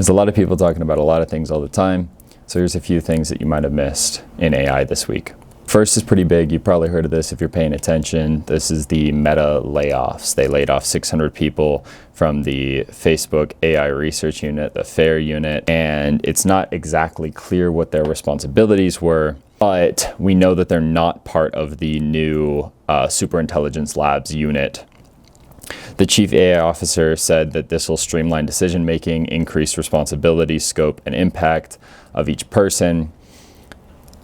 There's a lot of people talking about a lot of things all the time, so here's a few things that you might have missed in AI this week. First is pretty big. You've probably heard of this if you're paying attention. This is the Meta layoffs. They laid off 600 people from the Facebook AI research unit, the FAIR unit, and it's not exactly clear what their responsibilities were, but we know that they're not part of the new Superintelligence Labs unit. The chief AI officer said that this will streamline decision-making, increase responsibility, scope, and impact of each person.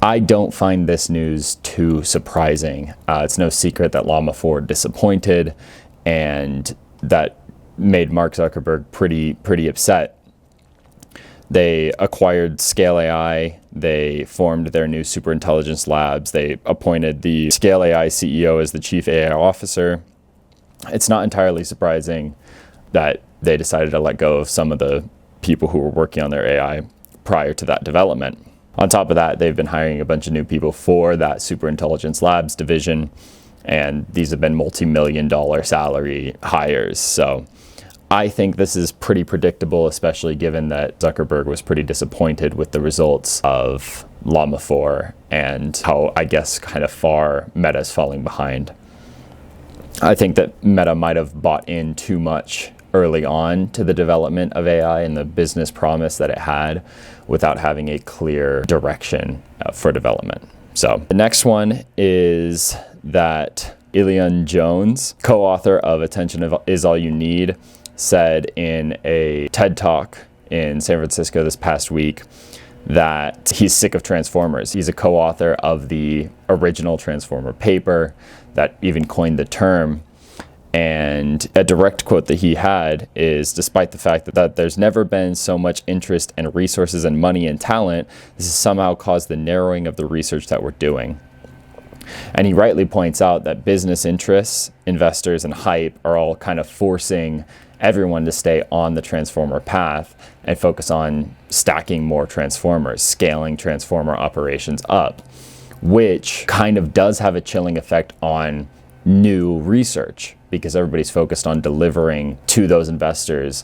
I don't find this news too surprising. It's no secret that Llama 4 disappointed, and that made Mark Zuckerberg pretty upset. They acquired Scale AI. They formed their new Superintelligence Labs. They appointed the Scale AI CEO as the chief AI officer. It's not entirely surprising that they decided to let go of some of the people who were working on their AI prior to that development. On top of that, they've been hiring a bunch of new people for that Superintelligence Labs division, and these have been multi-million-dollar salary hires. So I think this is pretty predictable, especially given that Zuckerberg was pretty disappointed with the results of Llama 4 and how, I guess, kind of far Meta's falling behind. I think that Meta might have bought in too much early on to the development of AI and the business promise that it had without having a clear direction for development. So the next one is that Elian Jones, co-author of Attention Is All You Need, said in a TED Talk in San Francisco this past week that he's sick of Transformers. He's a co-author of the original Transformer paper that even coined the term. And a direct quote that he had is, despite the fact that there's never been so much interest and resources and money and talent, this has somehow caused the narrowing of the research that we're doing. And he rightly points out that business interests, investors, and hype are all kind of forcing everyone to stay on the Transformer path and focus on stacking more Transformers, scaling Transformer operations up, which kind of does have a chilling effect on new research because everybody's focused on delivering to those investors,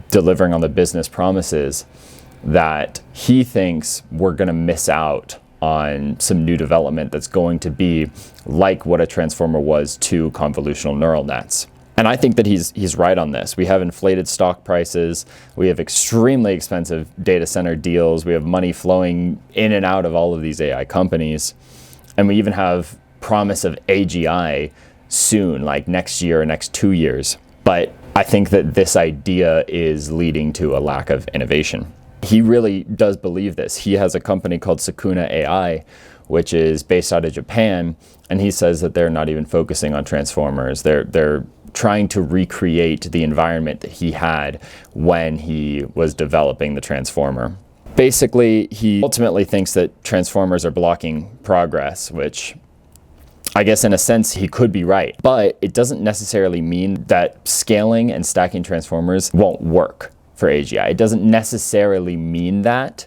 delivering on the business promises, that he thinks we're going to miss out on some new development that's going to be like what a Transformer was to convolutional neural nets. And I think that he's right on this. We have inflated stock prices. We have extremely expensive data center deals. We have money flowing in and out of all of these AI companies. And we even have promise of AGI soon, like next year or next 2 years. But I think that this idea is leading to a lack of innovation. He really does believe this. He has a company called Sakuna AI, which is based out of Japan, and he says that they're not even focusing on Transformers. They're trying to recreate the environment that he had when he was developing the Transformer. Basically, he ultimately thinks that Transformers are blocking progress, which I guess in a sense he could be right, but it doesn't necessarily mean that scaling and stacking Transformers won't work for AGI. It doesn't necessarily mean that,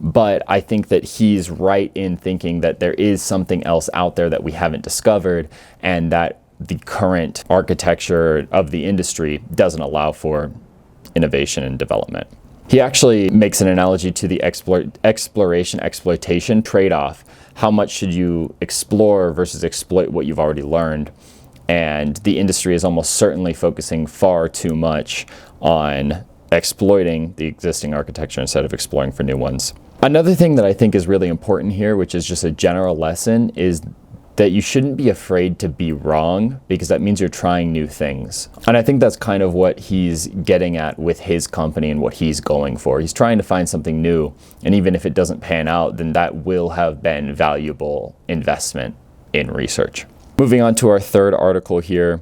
but I think that he's right in thinking that there is something else out there that we haven't discovered, and that the current architecture of the industry doesn't allow for innovation and development. He actually makes an analogy to the exploration-exploitation trade-off. How much should you explore versus exploit what you've already learned? And the industry is almost certainly focusing far too much on exploiting the existing architecture instead of exploring for new ones. Another thing that I think is really important here, which is just a general lesson, is that you shouldn't be afraid to be wrong, because that means you're trying new things. And I think that's kind of what he's getting at with his company and what he's going for. He's trying to find something new, and even if it doesn't pan out, then that will have been valuable investment in research. Moving on to our third article here,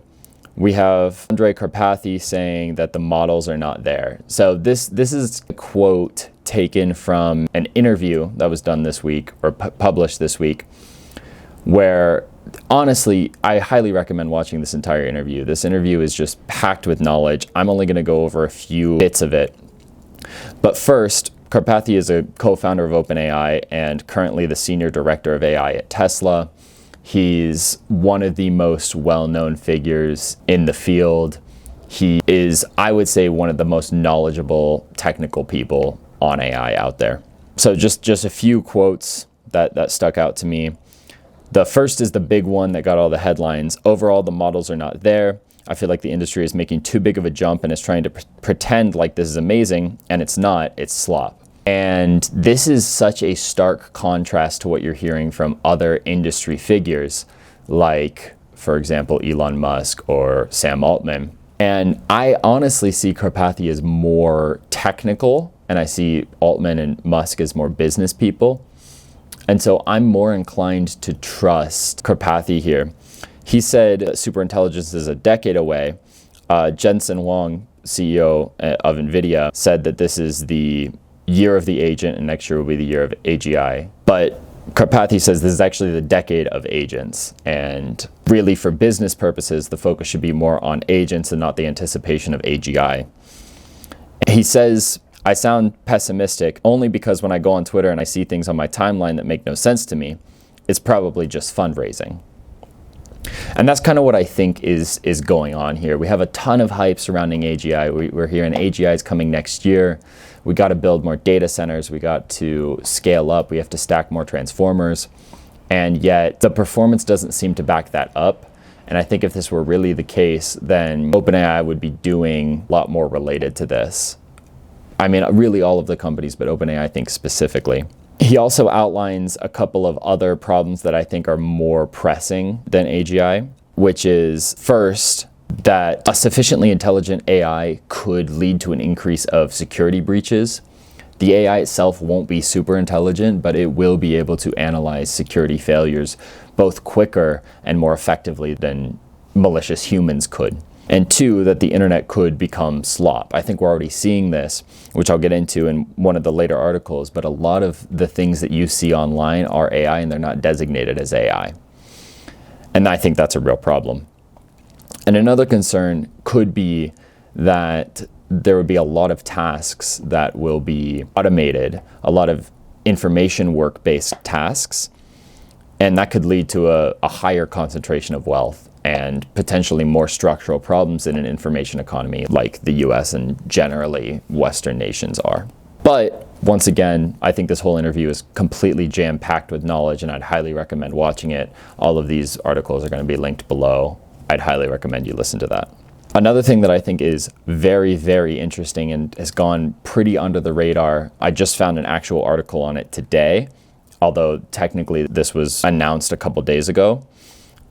we have Andrej Karpathy saying that the models are not there. So this is a quote taken from an interview that was done this week, or published this week, where honestly, I highly recommend watching this entire interview. This interview is just packed with knowledge. I'm only going to go over a few bits of it. But first, Karpathy is a co-founder of OpenAI and currently the senior director of AI at Tesla. He's one of the most well-known figures in the field. He is, I would say, one of the most knowledgeable technical people on AI out there. So just a few quotes that stuck out to me. The first is the big one that got all the headlines. Overall, the models are not there. I feel like the industry is making too big of a jump and is trying to pretend like this is amazing, and it's not, it's slop. And this is such a stark contrast to what you're hearing from other industry figures, like, for example, Elon Musk or Sam Altman. And I honestly see Karpathy as more technical, and I see Altman and Musk as more business people. And so I'm more inclined to trust Karpathy here. He said superintelligence is a decade away. Jensen Huang, CEO of NVIDIA, said that this is the year of the agent and next year will be the year of AGI. But Karpathy says this is actually the decade of agents. And really for business purposes, the focus should be more on agents and not the anticipation of AGI. He says, I sound pessimistic only because when I go on Twitter and I see things on my timeline that make no sense to me, it's probably just fundraising. And that's kind of what I think is going on here. We have a ton of hype surrounding AGI. We're hearing AGI is coming next year. We got to build more data centers. We got to scale up. We have to stack more transformers. And yet the performance doesn't seem to back that up. And I think if this were really the case, then OpenAI would be doing a lot more related to this. I mean, really all of the companies, but OpenAI, I think specifically. He also outlines a couple of other problems that I think are more pressing than AGI, which is first, that a sufficiently intelligent AI could lead to an increase of security breaches. The AI itself won't be super intelligent, but it will be able to analyze security failures both quicker and more effectively than malicious humans could. And two, that the internet could become slop. I think we're already seeing this, which I'll get into in one of the later articles, but a lot of the things that you see online are AI and they're not designated as AI. And I think that's a real problem. And another concern could be that there would be a lot of tasks that will be automated, a lot of information work-based tasks, and that could lead to a higher concentration of wealth and potentially more structural problems in an information economy like the US and generally Western nations are. But once again, I think this whole interview is completely jam-packed with knowledge, and I'd highly recommend watching it. All of these articles are going to be linked below. I'd highly recommend you listen to that. Another thing that I think is very, very interesting and has gone pretty under the radar, I just found an actual article on it today, although technically this was announced a couple days ago,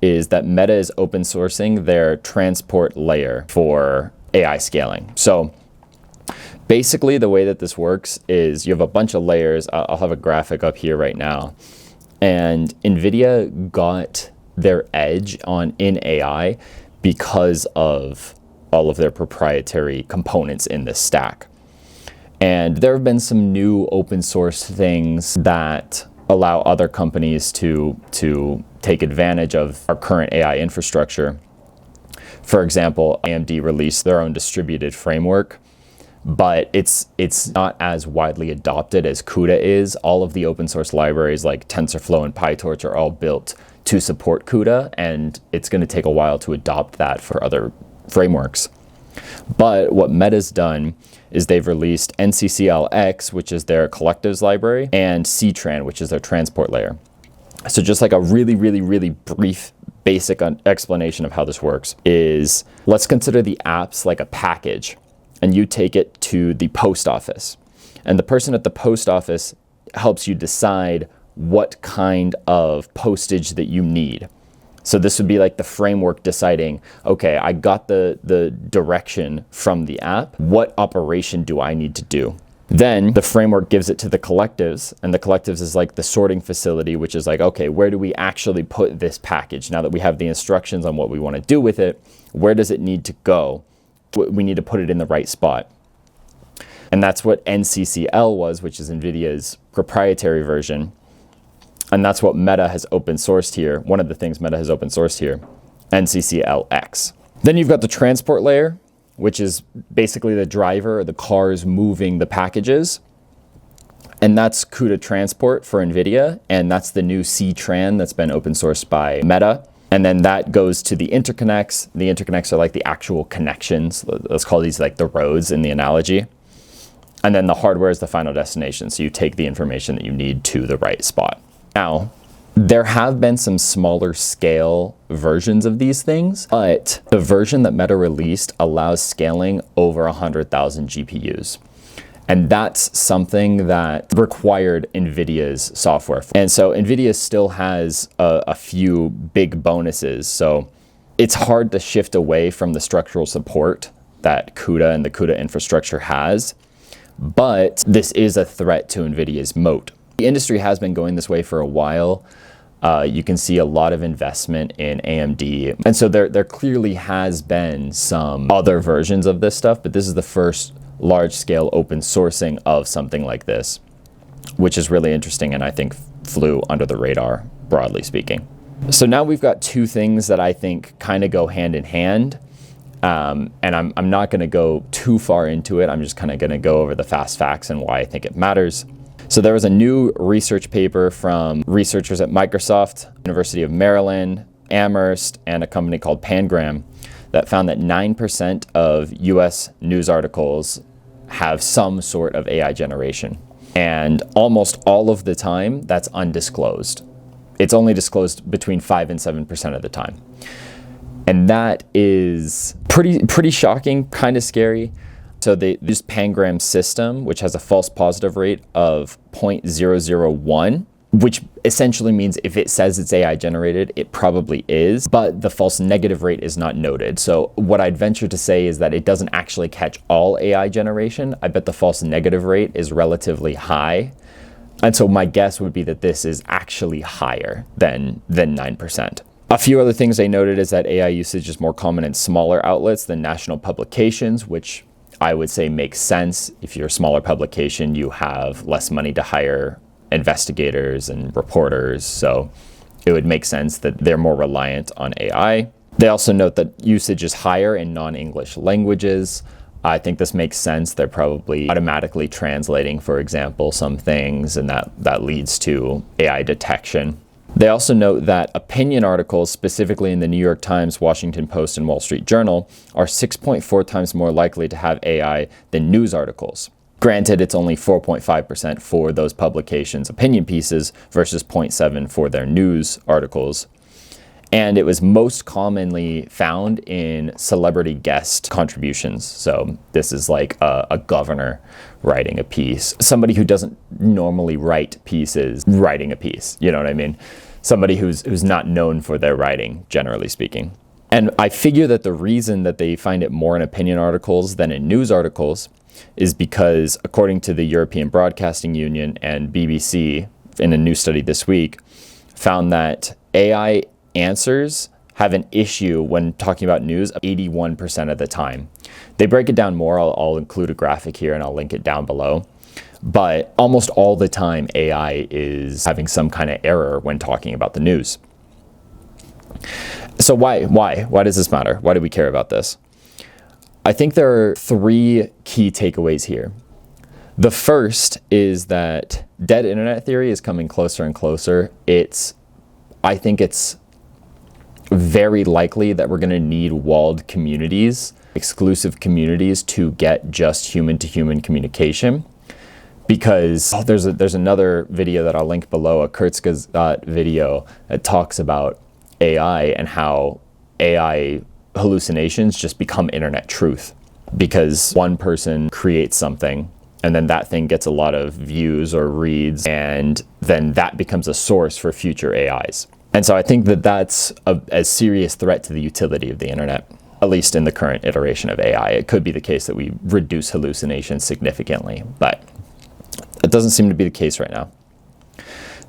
is that Meta is open sourcing their transport layer for AI scaling. So basically the way that this works is you have a bunch of layers. I'll have a graphic up here right now. And NVIDIA got their edge in AI because of all of their proprietary components in this stack. And there have been some new open source things that allow other companies to take advantage of our current AI infrastructure. For example, AMD released their own distributed framework, but it's not as widely adopted as CUDA is. All of the open source libraries like TensorFlow and PyTorch are all built to support CUDA, and it's going to take a while to adopt that for other frameworks. But what Meta's done is they've released NCCLX, which is their collectives library, and CTRAN, which is their transport layer. So just like a really, really, really brief, basic explanation of how this works is, let's consider the apps like a package, and you take it to the post office. And the person at the post office helps you decide what kind of postage that you need. So this would be like the framework deciding, okay, I got the direction from the app. What operation do I need to do? Then the framework gives it to the collectives, and the collectives is like the sorting facility, which is like, okay, where do we actually put this package? Now that we have the instructions on what we want to do with it, where does it need to go? We need to put it in the right spot. And that's what NCCL was, which is NVIDIA's proprietary version. And that's what Meta has open sourced here. One of the things Meta has open sourced here, NCCLX. Then you've got the transport layer, which is basically the driver or the cars moving the packages. And that's CUDA transport for NVIDIA. And that's the new CTRAN that's been open sourced by Meta. And then that goes to the interconnects. The interconnects are like the actual connections. Let's call these like the roads in the analogy. And then the hardware is the final destination. So you take the information that you need to the right spot. Now, there have been some smaller scale versions of these things, but the version that Meta released allows scaling over 100,000 GPUs. And that's something that required NVIDIA's software. And so NVIDIA still has a few big bonuses. So it's hard to shift away from the structural support that CUDA and the CUDA infrastructure has. But this is a threat to NVIDIA's moat. The industry has been going this way for a while. You can see a lot of investment in AMD. And so there clearly has been some other versions of this stuff, but this is the first large-scale open sourcing of something like this, which is really interesting and I think flew under the radar, broadly speaking. So now we've got two things that I think kind of go hand in hand. And I'm not going to go too far into it. I'm just kind of going to go over the fast facts and why I think it matters. So there was a new research paper from researchers at Microsoft, University of Maryland, Amherst, and a company called Pangram that found that 9% of US news articles have some sort of AI generation. And almost all of the time, that's undisclosed. It's only disclosed between 5 and 7% of the time. And that is pretty shocking, kind of scary. So they use Pangram's system, which has a false positive rate of 0.001, which essentially means if it says it's AI generated, it probably is, but the false negative rate is not noted. So what I'd venture to say is that it doesn't actually catch all AI generation. I bet the false negative rate is relatively high. And so my guess would be that this is actually higher than 9%. A few other things they noted is that AI usage is more common in smaller outlets than national publications, which I would say makes sense. If you're a smaller publication, you have less money to hire investigators and reporters, so it would make sense that they're more reliant on AI. They also note that usage is higher in non-English languages. I think this makes sense. They're probably automatically translating, for example, some things, and that leads to AI detection. They also note that opinion articles, specifically in the New York Times, Washington Post, and Wall Street Journal, are 6.4 times more likely to have AI than news articles. Granted, it's only 4.5% for those publications' opinion pieces versus 0.7% for their news articles. And it was most commonly found in celebrity guest contributions. So this is like a governor writing a piece, somebody who doesn't normally write pieces writing a piece, you know what I mean? Somebody who's not known for their writing, generally speaking. And I figure that the reason that they find it more in opinion articles than in news articles is because, according to the European Broadcasting Union and BBC, in a new study this week, found that AI answers have an issue when talking about news 81% of the time. They break it down more. I'll include a graphic here and I'll link it down below. But almost all the time, AI is having some kind of error when talking about the news. So why does this matter? Why do we care about this? I think there are three key takeaways here. The first is that dead internet theory is coming closer and closer. I think it's very likely that we're going to need walled communities, exclusive communities, to get just human-to-human communication. Because there's another video that I'll link below, a Kurzgesagt video that talks about AI and how AI hallucinations just become internet truth. Because one person creates something and then that thing gets a lot of views or reads, and then that becomes a source for future AIs. And so I think that that's a serious threat to the utility of the internet, at least in the current iteration of AI. It could be the case that we reduce hallucinations significantly, but it doesn't seem to be the case right now.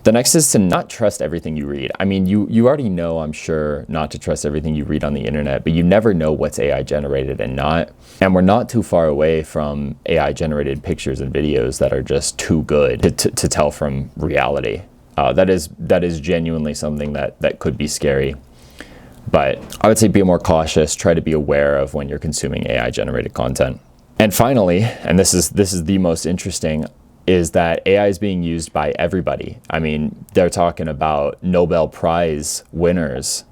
The next is to not trust everything you read. I mean, you already know, I'm sure, not to trust everything you read on the internet, but you never know what's AI generated and not. And we're not too far away from AI generated pictures and videos that are just too good to tell from reality. That is genuinely something that could be scary. But I would say be more cautious, try to be aware of when you're consuming AI generated content. And finally, and this is the most interesting, is that AI is being used by everybody. I mean, they're talking about Nobel Prize winners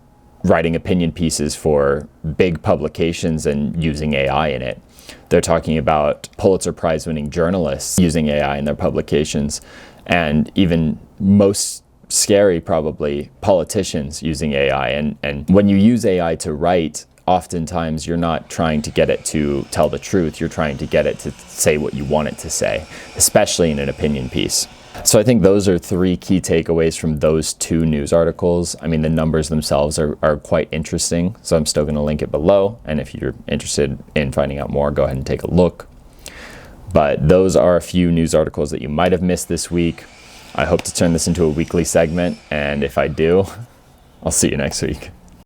writing opinion pieces for big publications and using AI in it. They're talking about Pulitzer Prize winning journalists using AI in their publications, and even most scary, probably, politicians using AI. And when you use AI to write, oftentimes you're not trying to get it to tell the truth, you're trying to get it to say what you want it to say, especially in an opinion piece. So I think those are 3 key takeaways from those 2 news articles. I mean, the numbers themselves are quite interesting, so I'm still going to link it below. And if you're interested in finding out more, go ahead and take a look. But those are a few news articles that you might have missed this week. I hope to turn this into a weekly segment, and if I do, I'll see you next week.